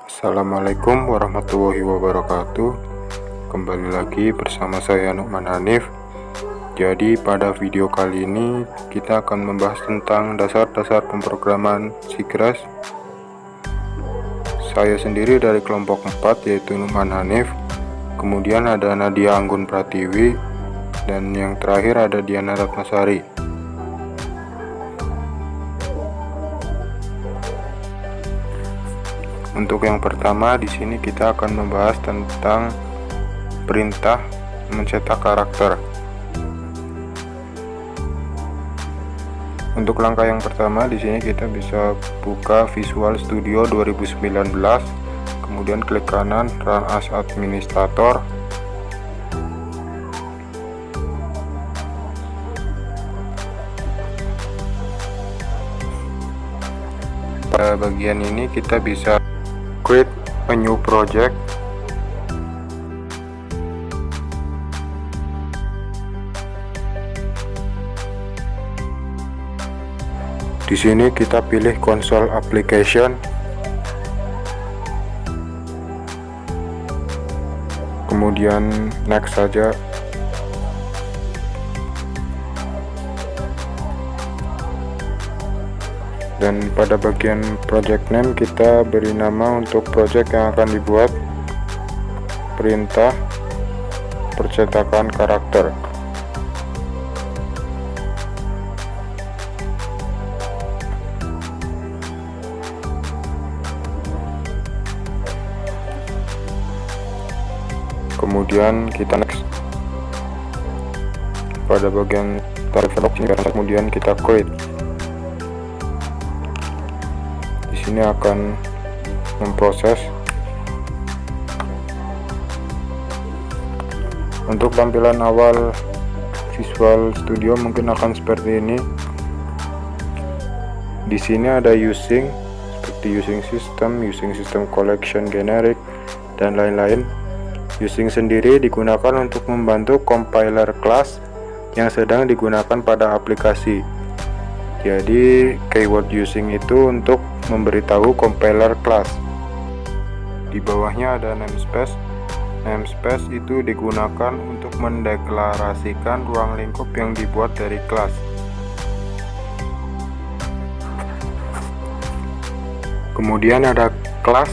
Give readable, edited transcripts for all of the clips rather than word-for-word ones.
Assalamualaikum warahmatullahi wabarakatuh. Kembali lagi bersama saya Nukman Hanif. Jadi pada video kali ini kita akan membahas tentang dasar-dasar pemrograman Sigras. Saya sendiri dari kelompok 4 yaitu Nukman Hanif. Kemudian ada Nadia Anggun Pratiwi, dan yang terakhir ada Diana Ratnasari. Untuk yang pertama, di sini kita akan membahas tentang perintah mencetak karakter. Untuk langkah yang pertama, di sini kita bisa buka Visual Studio 2019, kemudian klik kanan Run as Administrator. Pada bagian ini kita bisa create a new project. Di sini kita pilih console application. Kemudian next saja. Dan pada bagian project name kita beri nama untuk project yang akan dibuat, perintah percetakan karakter. Kemudian kita next. Pada bagian develop kemudian kita create. Ini akan memproses. Untuk tampilan awal Visual Studio mungkin akan seperti ini. Di sini ada using, seperti using system collection generic dan lain-lain. Using sendiri digunakan untuk membantu compiler kelas yang sedang digunakan pada aplikasi. Jadi keyword using itu untuk memberitahu compiler kelas. Di bawahnya ada namespace. Namespace itu digunakan untuk mendeklarasikan ruang lingkup yang dibuat dari kelas. Kemudian ada kelas.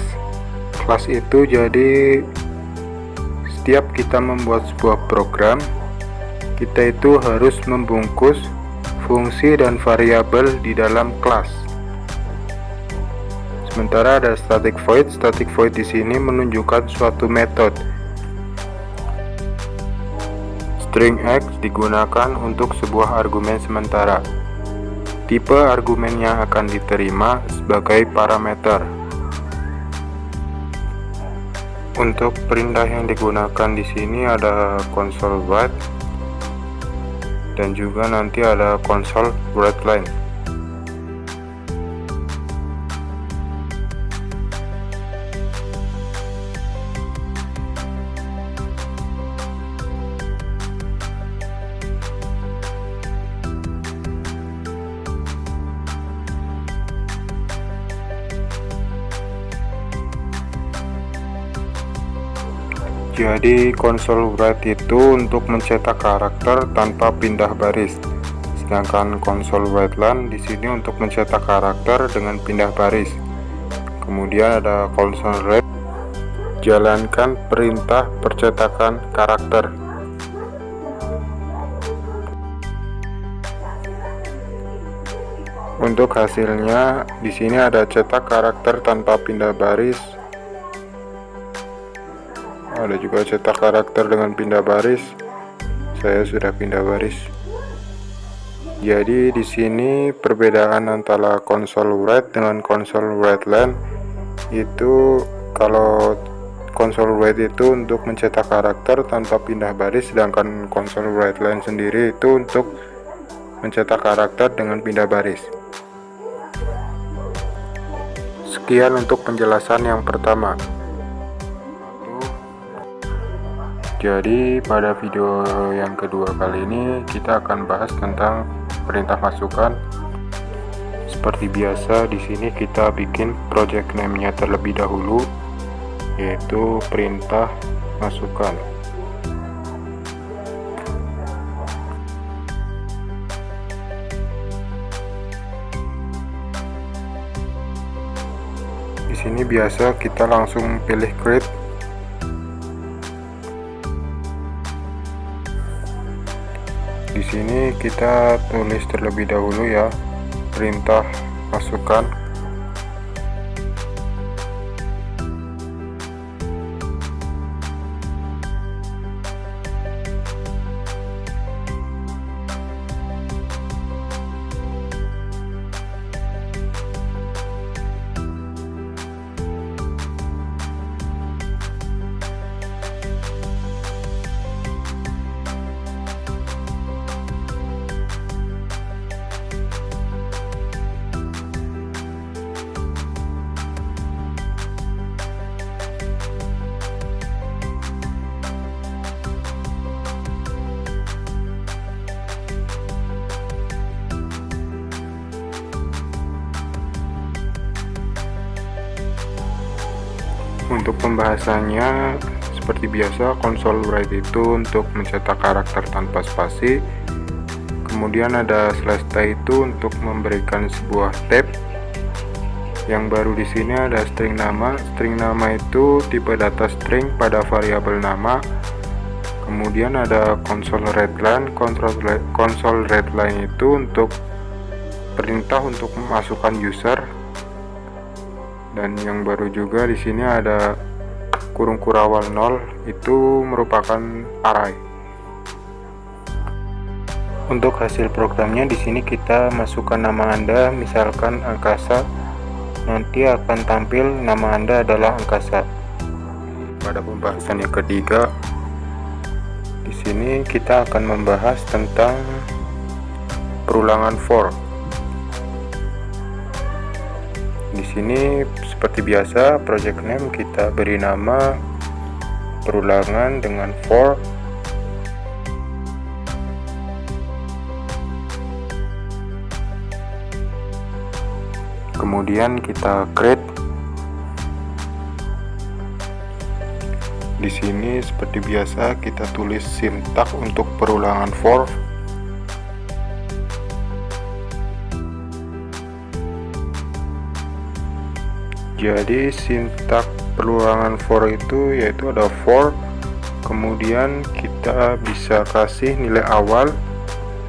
Kelas itu jadi setiap kita membuat sebuah program, kita itu harus membungkus fungsi dan variabel di dalam kelas. Sementara ada static void. Static void di sini menunjukkan suatu metode. String X digunakan untuk sebuah argumen sementara. Tipe argumen yang akan diterima sebagai parameter. Untuk perintah yang digunakan di sini ada console write dan juga nanti ada console write line. Jadi console write itu untuk mencetak karakter tanpa pindah baris, sedangkan console write line di sini untuk mencetak karakter dengan pindah baris. Kemudian ada console read, jalankan perintah percetakan karakter. Untuk hasilnya di sini ada cetak karakter tanpa pindah baris. Ada juga cetak karakter dengan pindah baris. Saya sudah pindah baris. Jadi di sini perbedaan antara console write dengan console write line itu, kalau console write itu untuk mencetak karakter tanpa pindah baris, sedangkan console write line sendiri itu untuk mencetak karakter dengan pindah baris. Sekian untuk penjelasan yang pertama. Jadi pada video yang kedua kali ini kita akan bahas tentang perintah masukan. Seperti biasa di sini kita bikin project name-nya terlebih dahulu. yaitu perintah masukkan. Di sini biasa kita langsung pilih create. Di sini kita tulis terlebih dahulu ya, perintah masukkan. Untuk pembahasannya seperti biasa, console write itu untuk mencetak karakter tanpa spasi. Kemudian ada slash t itu untuk memberikan sebuah tab. Yang baru di sini ada string nama. String nama itu tipe data string pada variabel nama. Kemudian ada console readline. Console readline itu untuk perintah untuk memasukkan user. Dan yang baru juga di sini ada kurung kurawal 0, itu merupakan array. Untuk hasil programnya di sini kita masukkan nama Anda, misalkan angkasa, nanti akan tampil nama Anda adalah angkasa. Pada pembahasan yang ketiga, di sini kita akan membahas tentang perulangan for. Di sini seperti biasa, project name kita beri nama perulangan dengan for. Kemudian kita create. Di sini seperti biasa kita tulis sintak untuk perulangan for. Jadi sintak perulangan for itu yaitu ada for, kemudian kita bisa kasih nilai awal,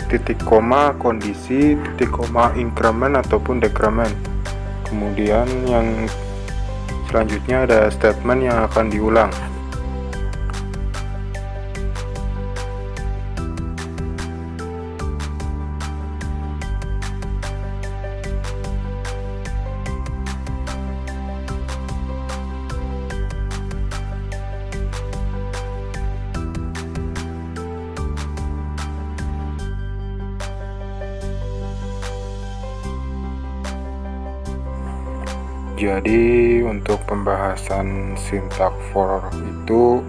titik koma kondisi, titik koma increment ataupun decrement. Kemudian yang selanjutnya ada statement yang akan diulang. Jadi untuk pembahasan sintak for itu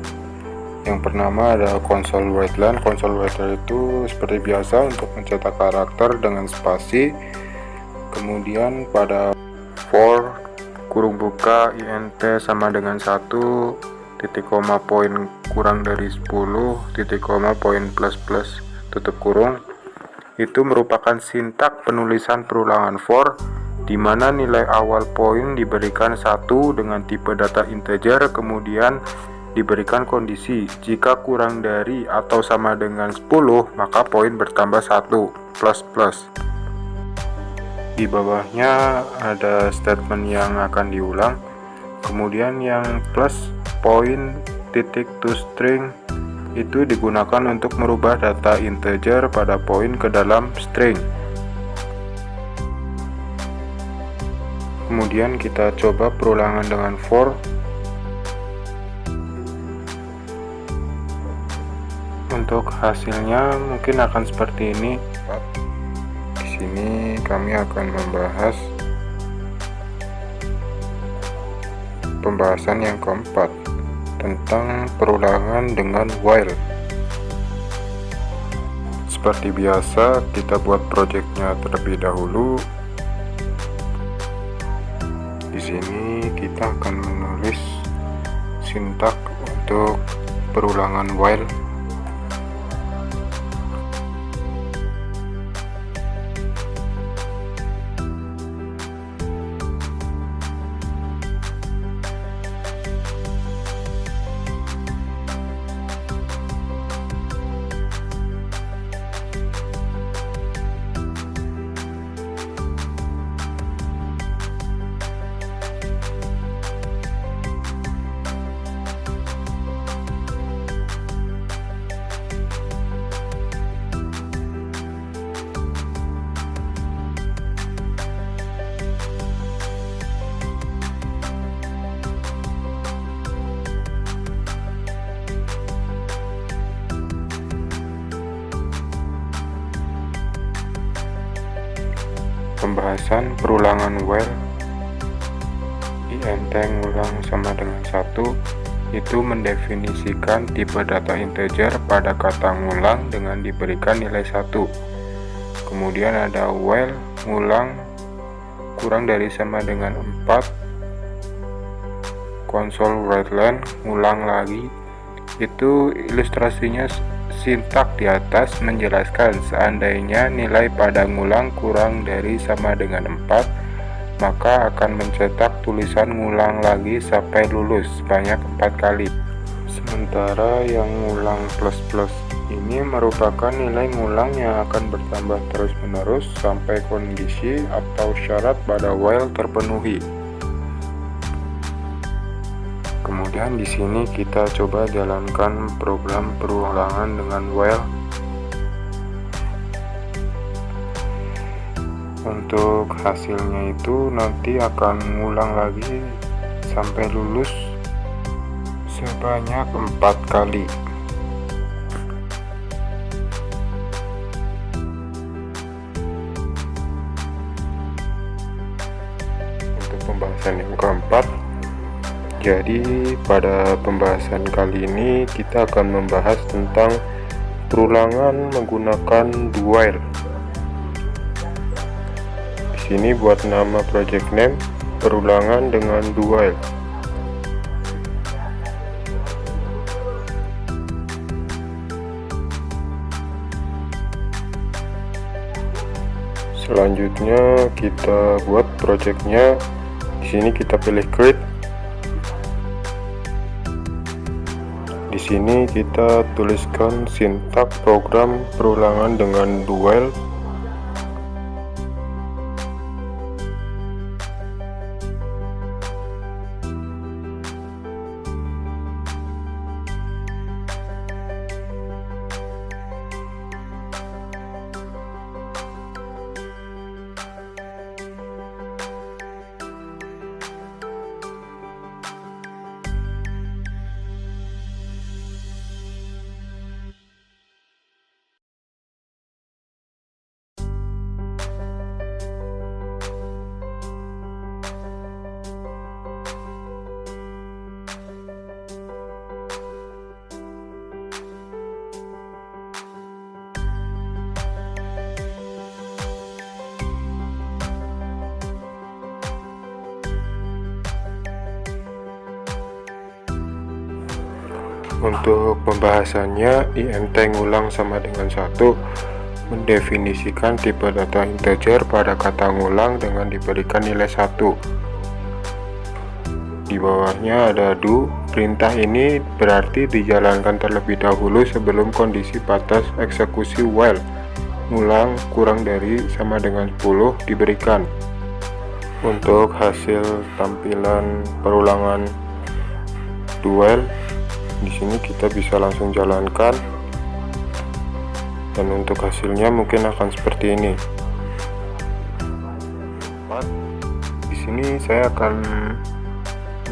yang pertama ada console writeline. Console writeline itu seperti biasa untuk mencetak karakter dengan spasi. Kemudian pada for kurung buka int sama dengan 1, titik koma poin kurang dari 10, titik koma poin plus plus tutup kurung, itu merupakan sintak penulisan perulangan for, di mana nilai awal poin diberikan 1 dengan tipe data integer, kemudian diberikan kondisi jika kurang dari atau sama dengan 10 maka poin bertambah 1 plus plus. Di bawahnya ada statement yang akan diulang, kemudian yang plus poin titik toString itu digunakan untuk merubah data integer pada poin ke dalam string. Kemudian kita coba perulangan dengan for. Untuk hasilnya mungkin akan seperti ini. Di sini kami akan membahas pembahasan yang keempat tentang perulangan dengan while. Seperti biasa, kita buat projectnya terlebih dahulu. Di sini kita akan menulis sintak untuk perulangan while. Pembahasan perulangan while. int ngulang sama dengan 1 itu mendefinisikan tipe data integer pada kata ngulang dengan diberikan nilai 1. Kemudian ada while ngulang kurang dari sama dengan 4, console writeline ngulang lagi. Itu ilustrasinya sintak di atas menjelaskan seandainya nilai pada ngulang kurang dari sama dengan 4, maka akan mencetak tulisan ngulang lagi sampai lulus sebanyak 4 kali. Sementara yang ngulang plus ini merupakan nilai ngulang yang akan bertambah terus-menerus sampai kondisi atau syarat pada while terpenuhi. Kemudian di sini kita coba jalankan program perulangan dengan while. Untuk hasilnya itu nanti akan ngulang lagi sampai lulus sebanyak 4 kali. Untuk pembahasan yang keempat, jadi pada pembahasan kali ini kita akan membahas tentang perulangan menggunakan do while. Di sini buat nama project name perulangan dengan do while. Selanjutnya kita buat projectnya. Di sini kita pilih create. Di sini kita tuliskan sintak program perulangan dengan do while. Untuk pembahasannya, int ngulang sama dengan 1 mendefinisikan tipe data integer pada kata ngulang dengan diberikan nilai 1. Di bawahnya ada do. Perintah ini berarti dijalankan terlebih dahulu sebelum kondisi batas eksekusi while ngulang kurang dari sama dengan 10 diberikan. Untuk hasil tampilan perulangan do while, di sini kita bisa langsung jalankan, dan untuk hasilnya mungkin akan seperti ini. Di sini saya akan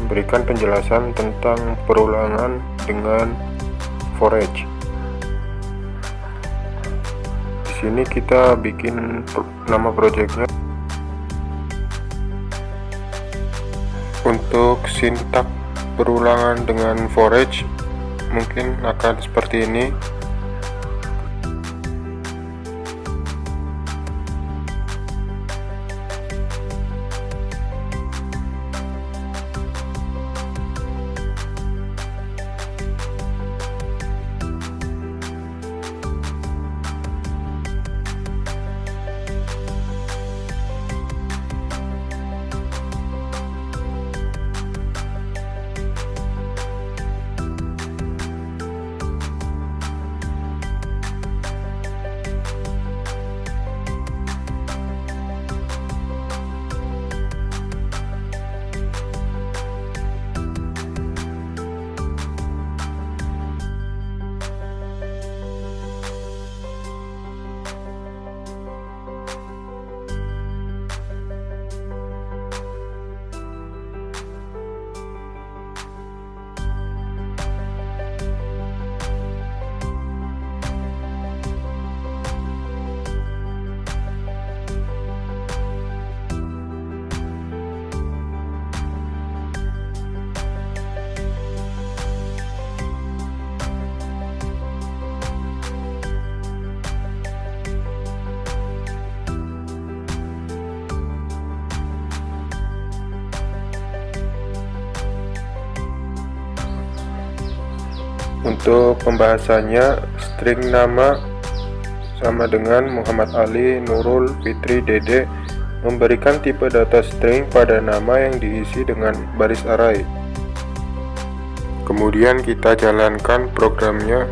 memberikan penjelasan tentang perulangan dengan for each. Di sini kita bikin nama projectnya. Untuk sintak perulangan dengan for each mungkin akan seperti ini. Untuk pembahasannya, string nama sama dengan Muhammad Ali, Nurul, Fitri, Dede, memberikan tipe data string pada nama yang diisi dengan baris array. Kemudian kita jalankan programnya.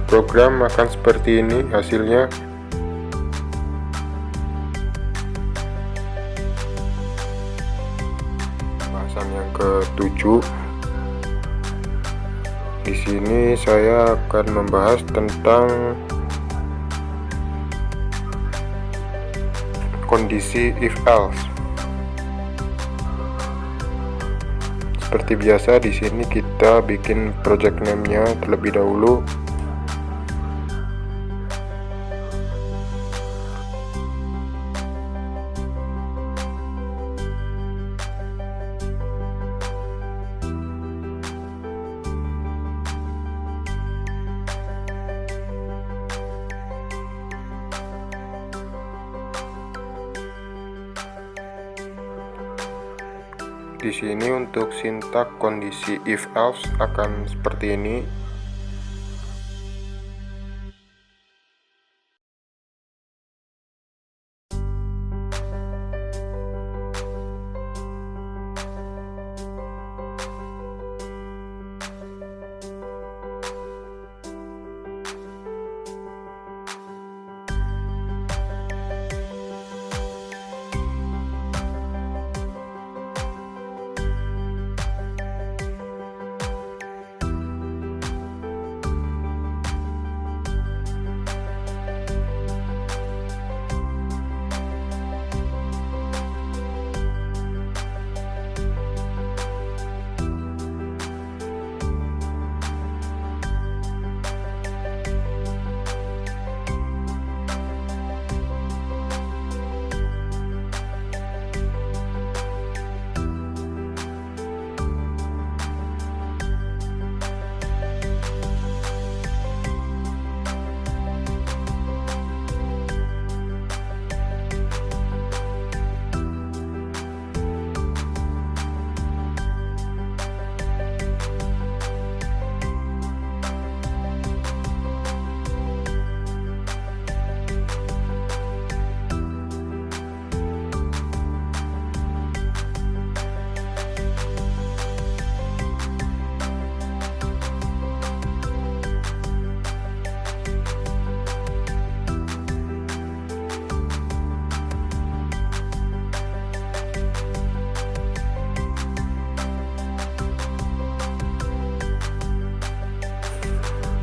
Program akan seperti ini hasilnya. Bahasan yang ke-7. Di sini saya akan membahas tentang kondisi if else. Seperti biasa, di sini kita bikin project name-nya terlebih dahulu. Di sini untuk sintak kondisi if else akan seperti ini.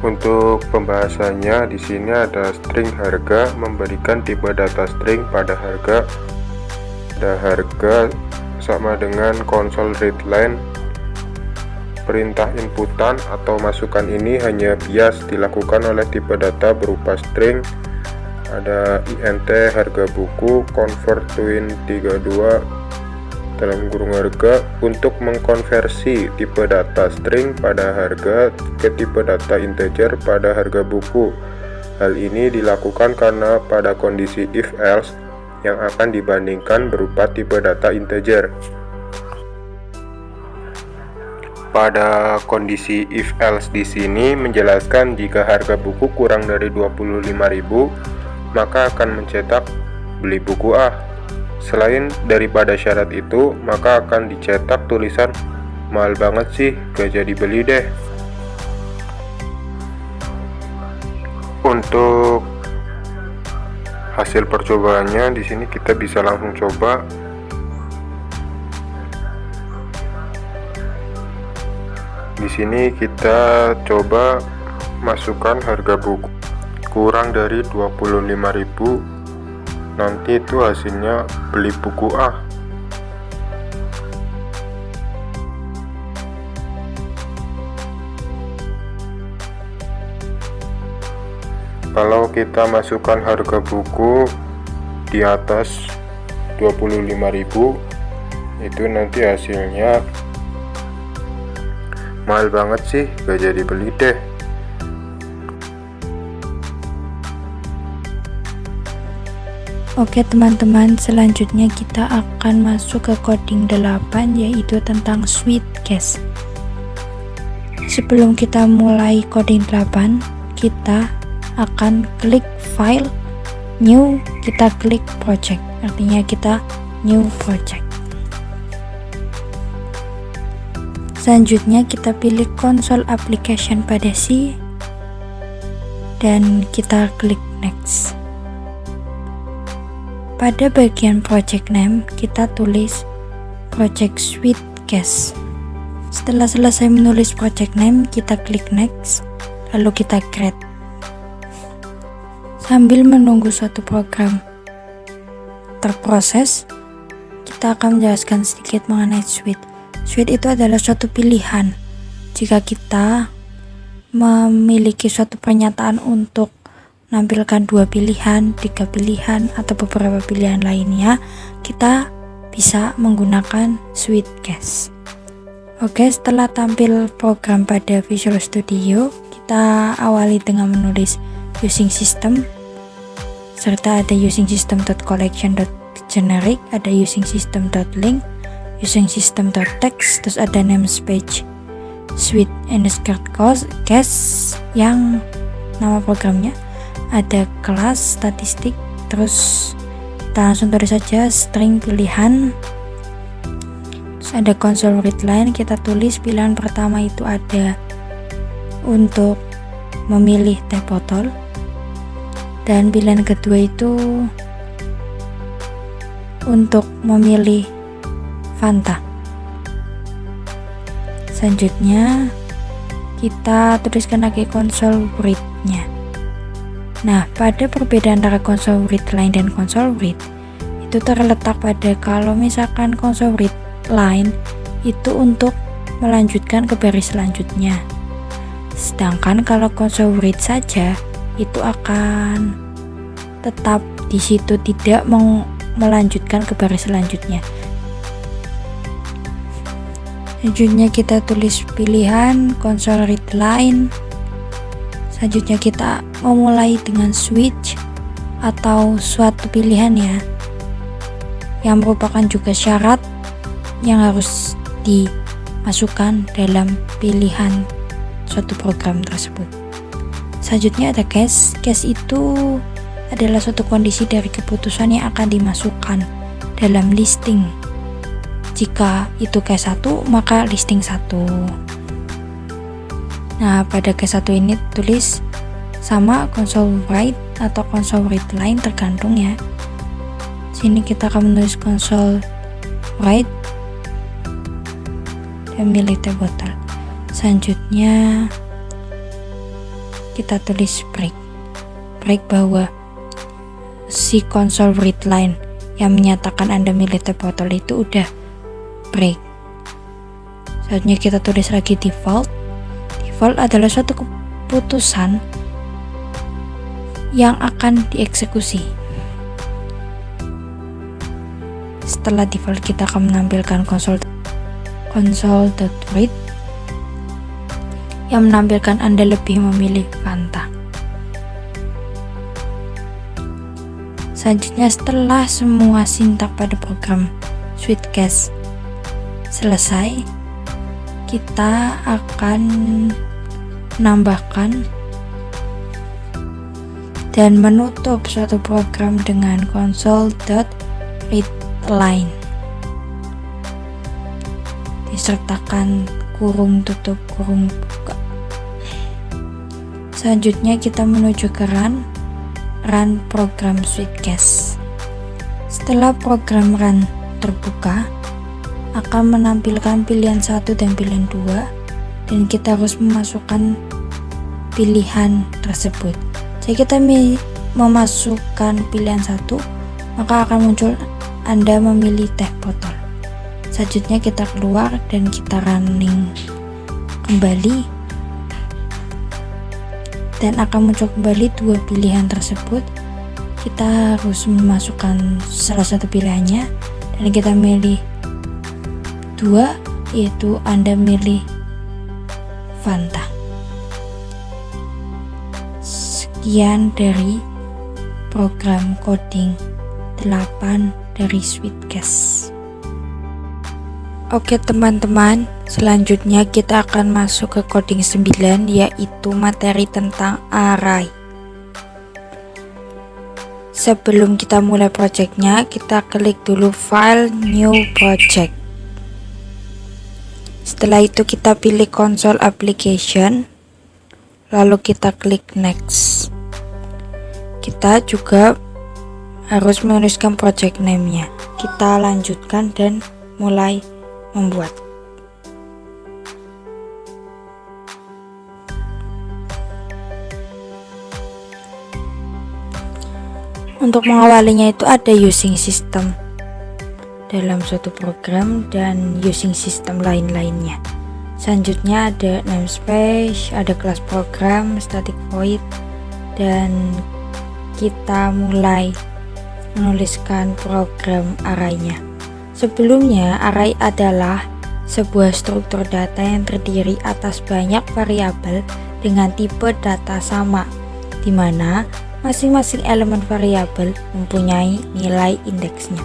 Untuk pembahasannya, di sini ada string harga memberikan tipe data string pada harga. Ada harga sama dengan console readline. Perintah inputan atau masukan ini hanya bias dilakukan oleh tipe data berupa string. Ada int harga buku, convert to int 32 dalam kurung harga untuk mengkonversi tipe data string pada harga ke tipe data integer pada harga buku. Hal ini dilakukan karena pada kondisi if else yang akan dibandingkan berupa tipe data integer. Pada kondisi if else di sini menjelaskan jika harga buku kurang dari 25.000, maka akan mencetak beli buku A. Selain daripada syarat itu, maka akan dicetak tulisan mahal banget sih, gak jadi beli deh. Untuk hasil percobaannya di sini kita bisa langsung coba. Di sini kita coba masukkan harga buku kurang dari 25.000. Nanti itu hasilnya beli buku A. Kalau kita masukkan harga buku di atas 25.000, itu nanti hasilnya mahal banget sih, gak jadi beli deh. Oke teman-teman, selanjutnya kita akan masuk ke coding 8, yaitu tentang Sweetcast. Sebelum kita mulai coding 8, kita akan klik file, new, kita klik project, artinya kita new project. Selanjutnya kita pilih console application pada C dan kita klik next. Pada bagian project name kita tulis project Sweetcast. Setelah selesai menulis project name, kita klik next, lalu kita create. Sambil menunggu suatu program terproses, kita akan menjelaskan sedikit mengenai Sweet. Sweet itu adalah suatu pilihan. Jika kita memiliki suatu pernyataan untuk menampilkan 2 pilihan, 3 pilihan, atau beberapa pilihan lainnya, kita bisa menggunakan Sweetcast. Oke, setelah tampil program pada Visual Studio, kita awali dengan menulis using system, serta ada using system.collection.generic, ada using system.link, using system.text, terus ada namespace Sweet underscore cast yang nama programnya, ada kelas statistik, terus kita langsung tulis saja string pilihan, terus ada console readline, kita tulis pilihan pertama itu ada untuk memilih teh botol, dan pilihan kedua itu untuk memilih Fanta. Selanjutnya kita tuliskan lagi console read-nya. Nah, pada perbedaan antara console read line dan console read itu terletak pada kalau misalkan console read line itu untuk melanjutkan ke baris selanjutnya, sedangkan kalau console read saja itu akan tetap di situ, tidak melanjutkan ke baris selanjutnya. Selanjutnya kita tulis pilihan console read line. Selanjutnya kita memulai dengan switch atau suatu pilihan ya, yang merupakan juga syarat yang harus dimasukkan dalam pilihan suatu program tersebut. Selanjutnya ada case. Case itu adalah suatu kondisi dari keputusan yang akan dimasukkan dalam listing. Jika itu case 1, maka listing 1. Nah, pada case 1 ini tulis sama console write atau console read line, tergantung ya. Sini kita akan menulis console write dan milih teh botol. Selanjutnya kita tulis break bahwa si console read line yang menyatakan Anda milih teh botol itu udah break. Selanjutnya kita tulis lagi default. Default adalah suatu keputusan yang akan dieksekusi. Setelah default kita akan menampilkan console.read yang menampilkan Anda lebih memilih Fanta. Selanjutnya setelah semua sintak pada program Sweetcast selesai, kita akan menambahkan dan menutup suatu program dengan console.readline, disertakan kurung tutup kurung buka. Selanjutnya kita menuju ke run program Sweetcast. Setelah program run terbuka, akan menampilkan pilihan 1 dan pilihan 2, dan kita harus memasukkan pilihan tersebut. Jika kita memasukkan pilihan 1, maka akan muncul Anda memilih teh botol. Selanjutnya kita keluar dan kita running kembali, dan akan muncul kembali 2 pilihan tersebut. Kita harus memasukkan salah satu pilihannya dan kita milih 2, yaitu Anda milih Fanta. Sekian dari program coding 8 dari Switchcase. Oke teman-teman, selanjutnya kita akan masuk ke coding 9, yaitu materi tentang array. Sebelum kita mulai projectnya, kita klik dulu file new project. Setelah itu kita pilih console application, lalu kita klik next. Kita juga harus menuliskan project name-nya. Kita lanjutkan dan mulai membuat. Untuk mengawalinya itu ada using system dalam suatu program dan using system lain-lainnya. Selanjutnya ada namespace, ada kelas program, static void, dan kita mulai menuliskan program array-nya. Sebelumnya, array adalah sebuah struktur data yang terdiri atas banyak variabel dengan tipe data sama, di mana masing-masing elemen variabel mempunyai nilai indeksnya.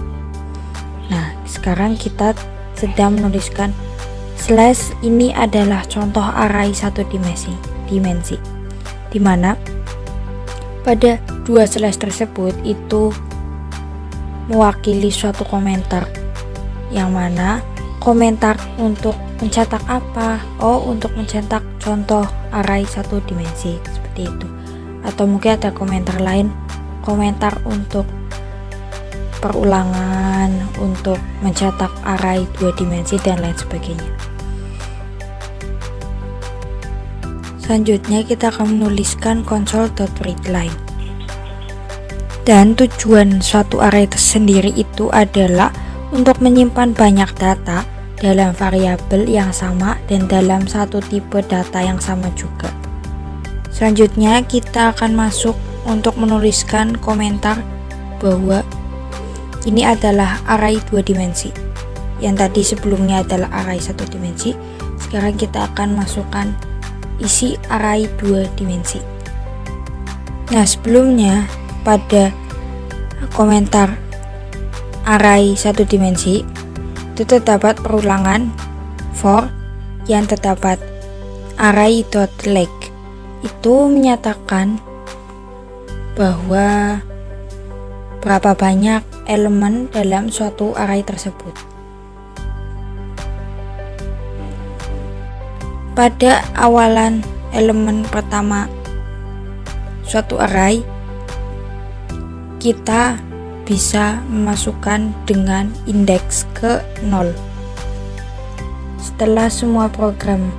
Nah, sekarang kita sedang menuliskan slash ini adalah contoh array satu dimensi, di mana pada dua slash tersebut itu mewakili suatu komentar, yang mana komentar untuk mencetak apa? Oh, untuk mencetak contoh array satu dimensi, seperti itu. Atau mungkin ada komentar lain, komentar untuk perulangan, untuk mencetak array 2 dimensi dan lain sebagainya. Selanjutnya kita akan menuliskan console.readline. Dan tujuan suatu array tersendiri itu adalah untuk menyimpan banyak data dalam variabel yang sama dan dalam satu tipe data yang sama juga. Selanjutnya kita akan masuk untuk menuliskan komentar bahwa ini adalah array 2 dimensi. Yang tadi sebelumnya adalah array 1 dimensi. Sekarang kita akan masukkan isi array 2 dimensi. Nah, sebelumnya pada komentar array 1 dimensi itu terdapat perulangan for yang terdapat array.length. Itu menyatakan bahwa berapa banyak elemen dalam suatu array tersebut. Pada awalan elemen pertama suatu array, kita bisa memasukkan dengan indeks ke 0. Setelah semua program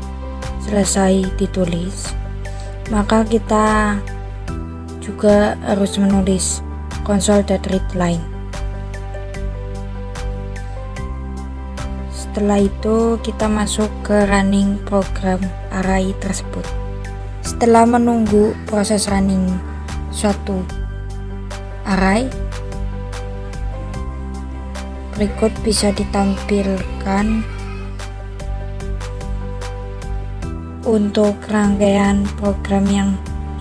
selesai ditulis, maka kita juga harus menulis console.readline. Setelah itu kita masuk ke running program array tersebut. Setelah menunggu proses running suatu array, berikut bisa ditampilkan untuk rangkaian program yang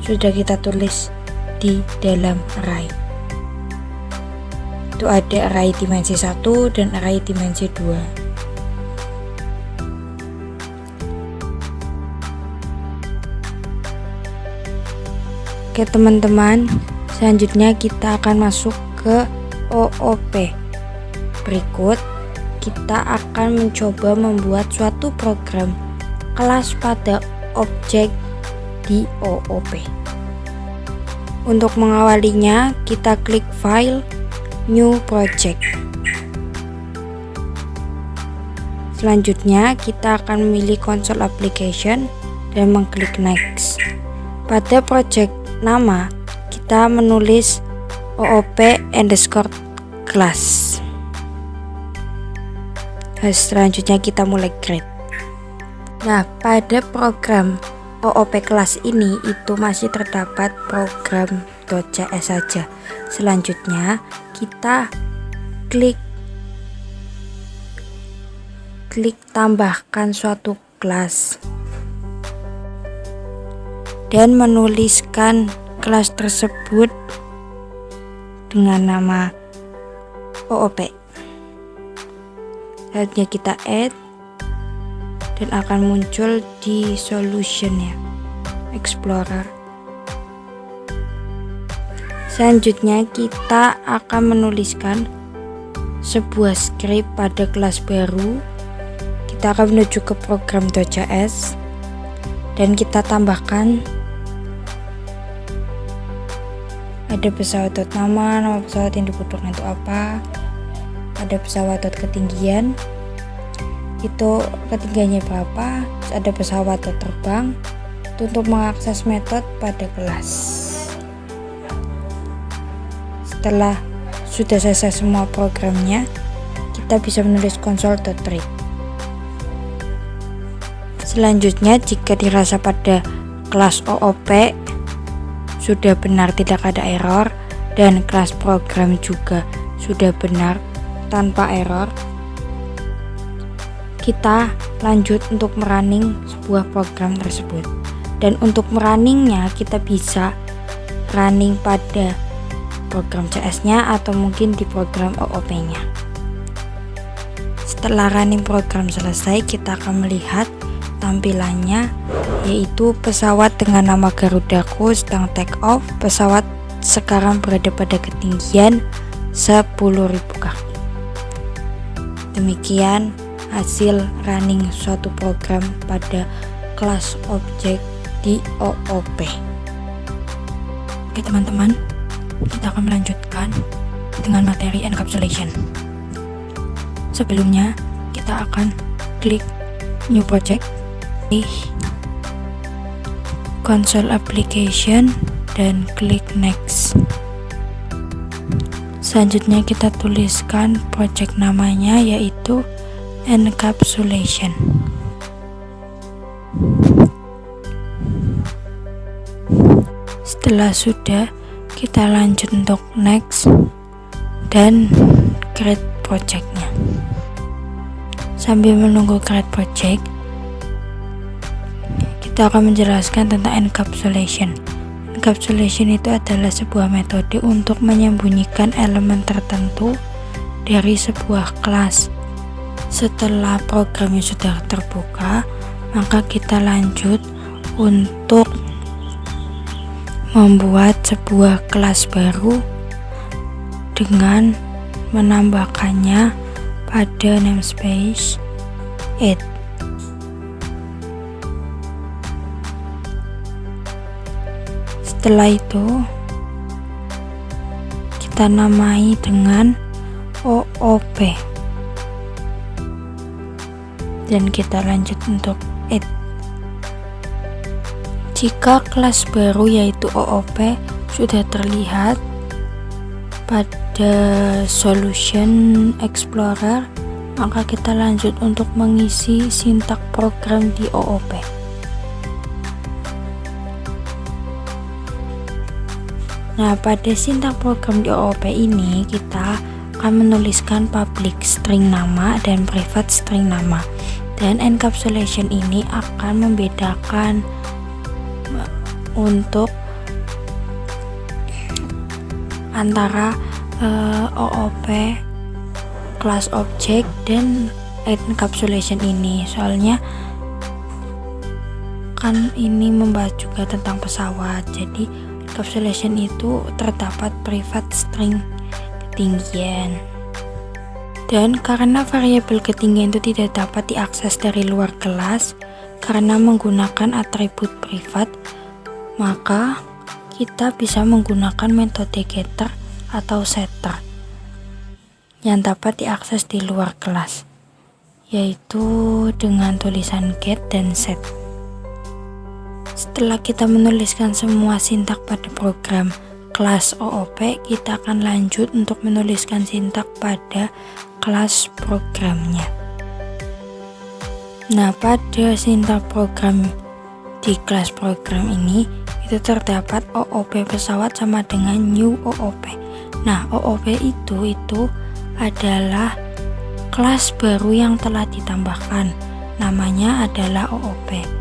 sudah kita tulis di dalam array. Itu ada array dimensi 1 dan array dimensi 2. Oke teman-teman, selanjutnya kita akan masuk ke OOP. Berikut kita akan mencoba membuat suatu program kelas pada objek di OOP. Untuk mengawalinya, kita klik file new project. Selanjutnya kita akan memilih console application dan mengklik next. Pada project nama kita menulis OOP_class. Selanjutnya kita mulai create. Nah, pada program OOP class ini itu masih terdapat program .cs saja. Selanjutnya kita klik tambahkan suatu kelas dan menuliskan kelas tersebut dengan nama OOP. Selanjutnya kita add dan akan muncul di solution ya, Explorer. Selanjutnya kita akan menuliskan sebuah script pada kelas baru. Kita akan menuju ke program.js dan kita tambahkan ada pesawat nama pesawat yang dibutuhkan itu apa, ada pesawat ketinggian itu ketinggiannya berapa, terus ada pesawat terbang. Itu untuk mengakses metode pada kelas. Setelah sudah selesai semua programnya, kita bisa menulis console.read. Selanjutnya, jika dirasa pada kelas OOP sudah benar tidak ada error dan kelas program juga sudah benar tanpa error, kita lanjut untuk merunning sebuah program tersebut. Dan untuk merunningnya kita bisa running pada program CS-nya atau mungkin di program OOP-nya. Setelah running program selesai, kita akan melihat tampilannya, yaitu pesawat dengan nama Garudaku sedang take off. Pesawat sekarang berada pada ketinggian 10.000 kaki. Demikian hasil running suatu program pada kelas objek di OOP. Oke teman-teman, kita akan melanjutkan dengan materi encapsulation. Sebelumnya kita akan klik new project di console application dan klik next. Selanjutnya kita tuliskan project namanya, yaitu encapsulation. Setelah sudah, kita lanjut untuk next dan create projectnya. Sambil menunggu create project, kita akan menjelaskan tentang encapsulation. Encapsulation itu adalah sebuah metode untuk menyembunyikan elemen tertentu dari sebuah kelas. Setelah programnya sudah terbuka, maka kita lanjut untuk membuat sebuah kelas baru dengan menambahkannya pada namespace it. Setelah itu kita namai dengan OOP dan kita lanjut untuk it. Jika kelas baru yaitu OOP sudah terlihat pada solution explorer, maka kita lanjut untuk mengisi sintak program di OOP. Nah, pada sintak program di OOP ini kita akan menuliskan public string nama dan private string nama, dan encapsulation ini akan membedakan untuk antara OOP class object dan encapsulation ini. Soalnya kan ini membahas juga tentang pesawat, jadi encapsulation itu terdapat private string ketinggian. Dan karena variabel ketinggian itu tidak dapat diakses dari luar kelas karena menggunakan atribut private, maka kita bisa menggunakan metode getter atau setter yang dapat diakses di luar kelas, yaitu dengan tulisan get dan set. Setelah kita menuliskan semua sintak pada program kelas OOP, kita akan lanjut untuk menuliskan sintak pada kelas programnya. Nah, pada sintak program di kelas program ini itu terdapat OOP pesawat sama dengan new OOP. Nah, OOP itu adalah kelas baru yang telah ditambahkan. Namanya adalah OOP.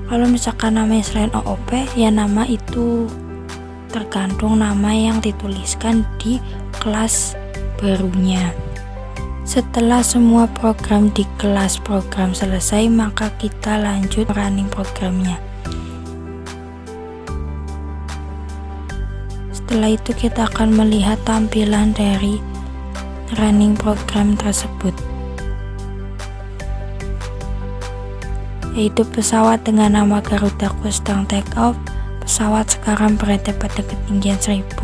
Kalau misalkan namanya selain OOP, ya nama itu tergantung nama yang dituliskan di kelas barunya. Setelah semua program di kelas program selesai, maka kita lanjut running programnya. Setelah itu kita akan melihat tampilan dari running program tersebut, yaitu pesawat dengan nama Garuda Coaster Take Off. Pesawat sekarang berada pada ketinggian 10.000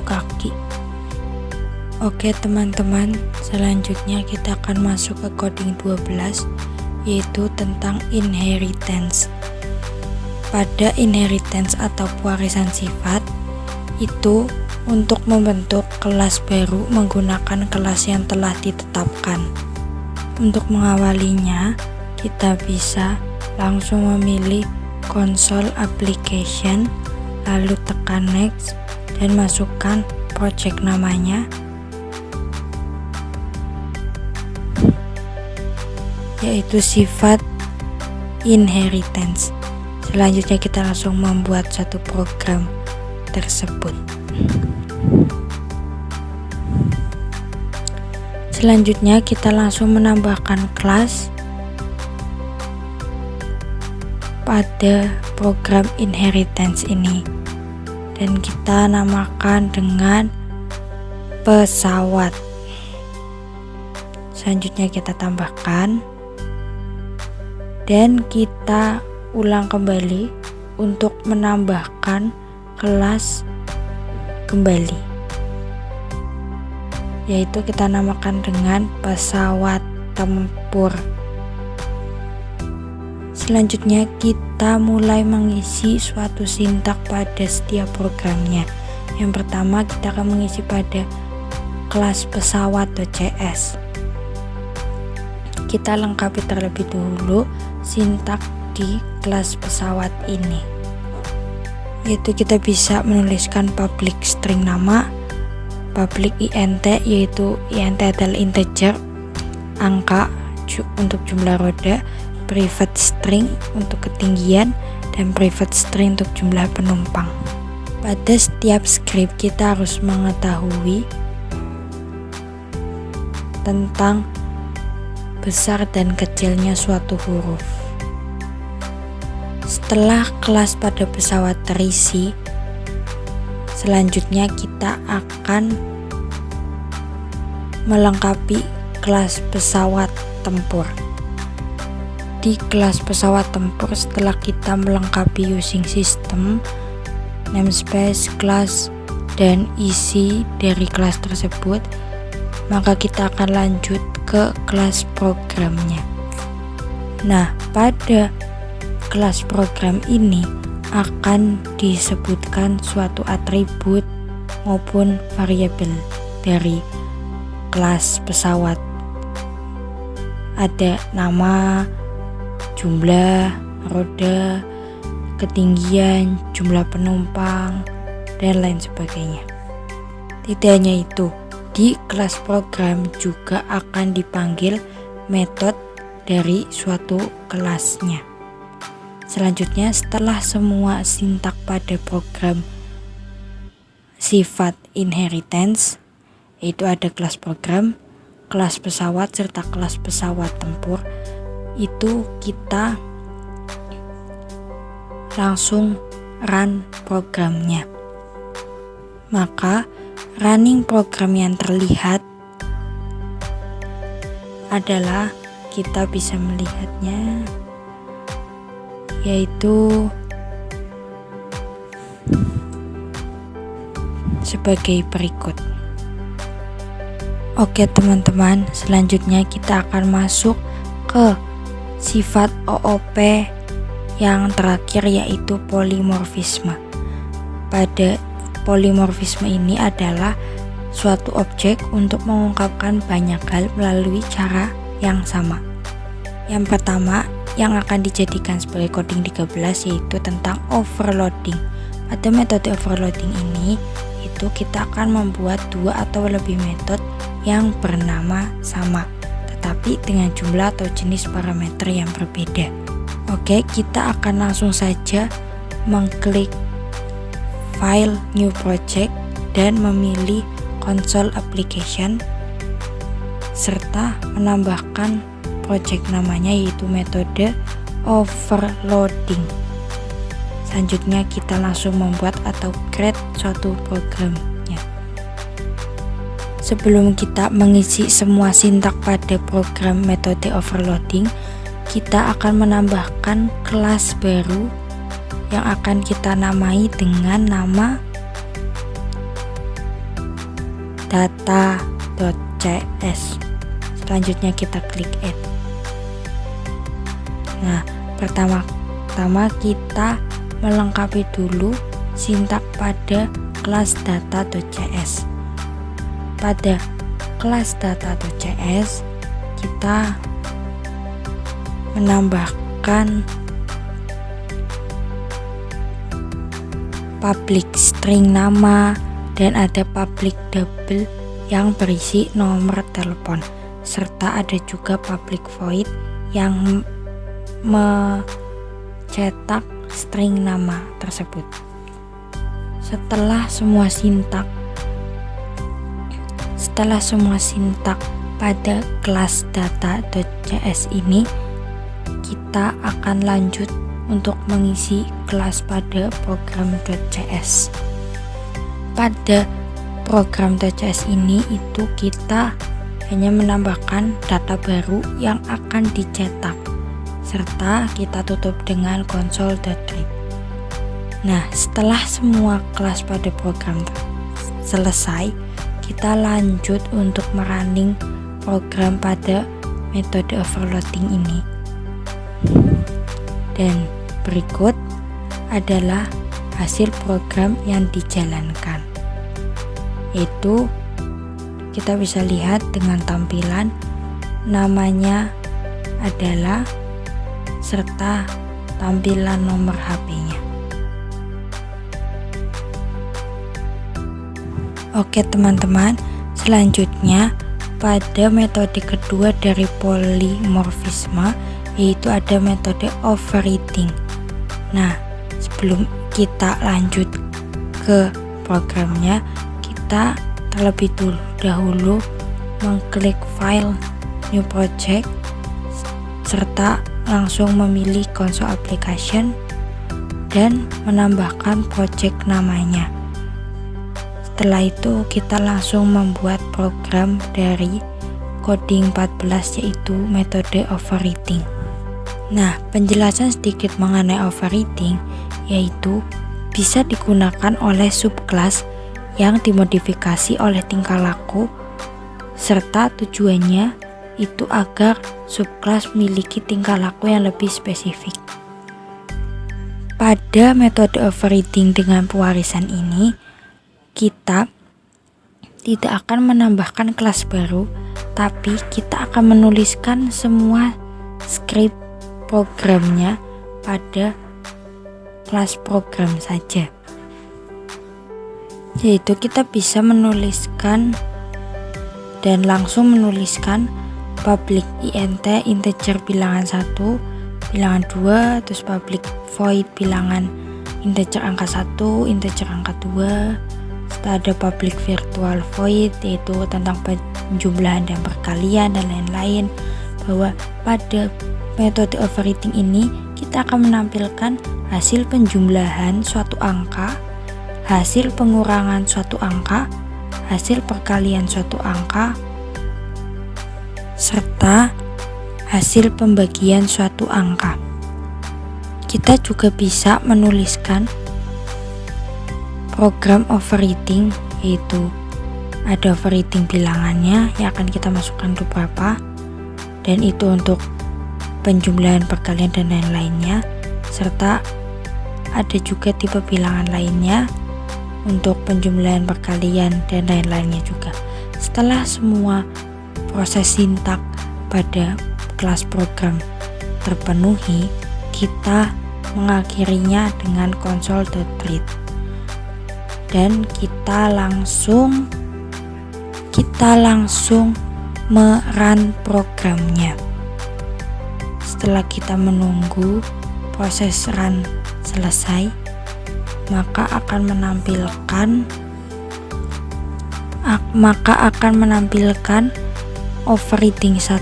kaki. Oke teman-teman, selanjutnya kita akan masuk ke coding 12, yaitu tentang inheritance. Pada inheritance atau pewarisan sifat, itu untuk membentuk kelas baru menggunakan kelas yang telah ditetapkan. Untuk mengawalinya, kita bisa langsung memilih console application, lalu tekan next dan masukkan project namanya, yaitu sifat inheritance. Selanjutnya kita langsung membuat satu program tersebut. Selanjutnya kita langsung menambahkan kelas pada program inheritance ini, dan kita namakan dengan pesawat. Selanjutnya kita tambahkan dan kita ulang kembali untuk menambahkan kelas kembali, yaitu kita namakan dengan pesawat tempur. Selanjutnya kita mulai mengisi suatu sintak pada setiap programnya. Yang pertama kita akan mengisi pada kelas pesawat.cs. Kita lengkapi terlebih dahulu sintak di kelas pesawat ini, yaitu kita bisa menuliskan public string nama, public int, yaitu int adalah integer angka untuk jumlah roda, private string untuk ketinggian, dan private string untuk jumlah penumpang. Pada setiap script kita harus mengetahui tentang besar dan kecilnya suatu huruf. Setelah kelas pada pesawat terisi, selanjutnya kita akan melengkapi kelas pesawat tempur. Di kelas pesawat tempur, setelah kita melengkapi using system, namespace, class, dan isi dari kelas tersebut, maka kita akan lanjut ke kelas programnya. Nah, pada kelas program ini akan disebutkan suatu atribut maupun variabel dari kelas pesawat. Ada nama, jumlah roda, ketinggian, jumlah penumpang, dan lain sebagainya. Tidak hanya itu, di kelas program juga akan dipanggil metode dari suatu kelasnya. Selanjutnya, setelah semua sintak pada program sifat inheritance, yaitu ada kelas program, kelas pesawat, serta kelas pesawat tempur, itu kita langsung run programnya. Maka running program yang terlihat adalah, kita bisa melihatnya, yaitu sebagai berikut. Oke teman-teman, selanjutnya kita akan masuk ke sifat OOP yang terakhir, yaitu polimorfisme. Pada polimorfisme ini adalah suatu objek untuk mengungkapkan banyak hal melalui cara yang sama. Yang pertama yang akan dijadikan sebagai coding 13 yaitu tentang overloading. Pada metode overloading ini itu kita akan membuat dua atau lebih metode yang bernama sama, tetapi dengan jumlah atau jenis parameter yang berbeda. Oke, kita akan langsung saja mengklik file new project dan memilih console application serta menambahkan project namanya yaitu metode overloading. Selanjutnya kita langsung membuat atau create suatu programnya. Sebelum kita mengisi semua sintak pada program metode overloading, kita akan menambahkan kelas baru yang akan kita namai dengan nama data.cs. Selanjutnya kita klik add. Nah, pertama-tama kita melengkapi dulu sintak pada kelas data.cs. Pada kelas data.cs kita menambahkan public string nama dan ada public double yang berisi nomor telepon, serta ada juga public void yang mencetak string nama tersebut. Setelah semua sintak pada kelas data.cs ini, kita akan lanjut untuk mengisi kelas pada program.cs. Pada program.cs ini itu kita hanya menambahkan data baru yang akan dicetak serta kita tutup dengan console.read. Nah, setelah semua kelas pada program selesai, kita lanjut untuk merunning program pada metode overloading ini. Dan berikut adalah hasil program yang dijalankan, yaitu kita bisa lihat dengan tampilan namanya adalah serta tampilan nomor HP-nya. Oke teman-teman, selanjutnya pada metode kedua dari polymorphisme, yaitu ada metode overriding. Nah, sebelum kita lanjut ke programnya, kita terlebih dahulu mengklik file new project serta langsung memilih console application dan menambahkan project namanya. Setelah itu kita langsung membuat program dari coding 14 yaitu metode overriding. Nah, penjelasan sedikit mengenai overriding yaitu bisa digunakan oleh subclass yang dimodifikasi oleh tingkah laku serta tujuannya itu agar subclass memiliki tingkah laku yang lebih spesifik. Pada metode overriding dengan pewarisan ini, kita tidak akan menambahkan kelas baru, tapi kita akan menuliskan semua script programnya pada kelas program saja. Yaitu kita bisa menuliskan dan langsung menuliskan public int integer bilangan 1, bilangan 2, terus public void bilangan integer angka 1, integer angka 2, serta ada public virtual void yaitu tentang penjumlahan dan perkalian dan lain-lain. Bahwa pada metode overriding ini kita akan menampilkan hasil penjumlahan suatu angka, hasil pengurangan suatu angka, hasil perkalian suatu angka, serta hasil pembagian suatu angka. Kita juga bisa menuliskan program overriding, yaitu ada overriding bilangannya yang akan kita masukkan beberapa, dan itu untuk penjumlahan, perkalian dan lain-lainnya, serta ada juga tipe bilangan lainnya untuk penjumlahan, perkalian dan lain-lainnya juga. Setelah semua proses sintak pada kelas program terpenuhi, kita mengakhirinya dengan console.read dan kita langsung merun programnya. Setelah kita menunggu proses run selesai, maka akan menampilkan maka akan menampilkan overriding 1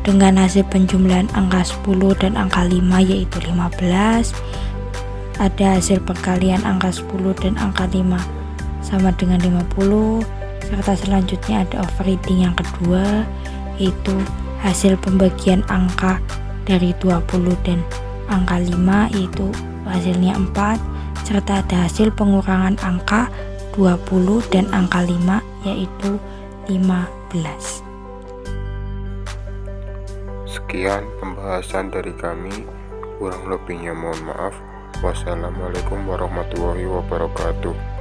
dengan hasil penjumlahan angka 10 dan angka 5 yaitu 15. Ada hasil perkalian angka 10 dan angka 5 sama dengan 50, serta selanjutnya ada overriding yang kedua yaitu hasil pembagian angka dari 20 dan angka 5 yaitu hasilnya 4, serta ada hasil pengurangan angka 20 dan angka 5 yaitu 15. Sekian pembahasan dari kami, kurang lebihnya mohon maaf. Wassalamualaikum warahmatullahi wabarakatuh.